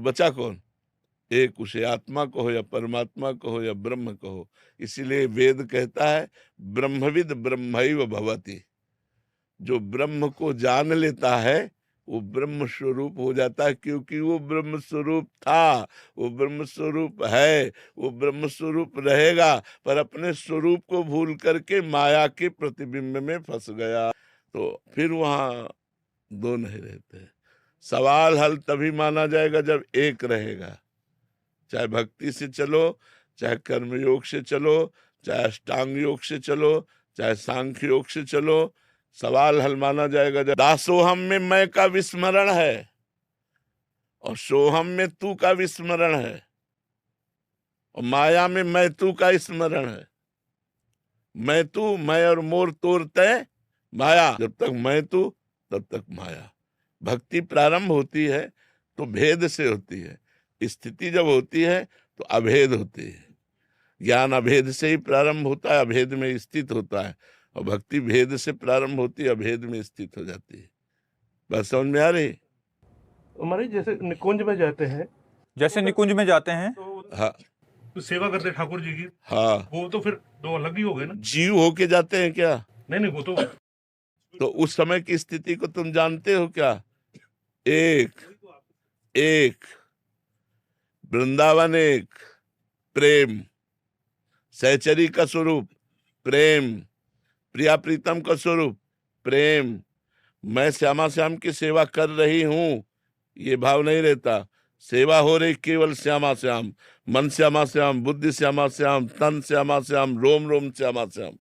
तो बचा कौन? एक, उसे आत्मा कहो या परमात्मा कहो या ब्रह्म कहो। इसीलिए वेद कहता है ब्रह्मविद ब्रह्मैव भवति। जो ब्रह्म को जान लेता है वो ब्रह्म स्वरूप हो जाता है, क्योंकि वो ब्रह्म स्वरूप था, वो ब्रह्म स्वरूप है, वो ब्रह्म स्वरूप रहेगा, पर अपने स्वरूप को भूल करके माया के प्रतिबिंब में फंस गया, तो फिर वहां दो नहीं रहते। सवाल हल तभी माना जाएगा जब एक रहेगा। चाहे भक्ति से चलो, चाहे कर्मयोग से चलो, चाहे अष्टांग योग से चलो, चाहे सांख्य योग से चलो, सवाल हल माना जाएगा जब दासोहम में मैं का विस्मरण है और सोहम में तू का विस्मरण है और माया में मैं तू का स्मरण है। मैं तू, मैं और मोर तोर तय माया। जब तक मैं तू तब तक माया। भक्ति प्रारंभ होती है तो भेद से होती है, स्थिति जब होती है तो अभेद होती है। ज्ञान अभेद से ही प्रारंभ होता है, अभेद में स्थित होता है, और भक्ति भेद से प्रारंभ होती है, अभेद में स्थित हो जाती है। बात समझ में आ रही? हमारे जैसे निकुंज में जाते हैं, जैसे निकुंज में जाते हैं, हाँ तो सेवा करते हैं ठाकुर जी की, हाँ। वो तो फिर दो अलग ही हो गए ना। जीव होके जाते हैं क्या? नहीं, वो तो उस समय की स्थिति को तुम जानते हो क्या? एक वृंदावन, एक प्रेम, सहचरी का स्वरूप प्रेम, प्रिया प्रीतम का स्वरूप प्रेम। मैं श्यामा श्याम की सेवा कर रही हूं ये भाव नहीं रहता। सेवा हो रही केवल श्यामा श्याम, मन श्यामा श्याम, बुद्धि श्यामा श्याम, तन श्यामा श्याम, रोम रोम श्यामा श्याम।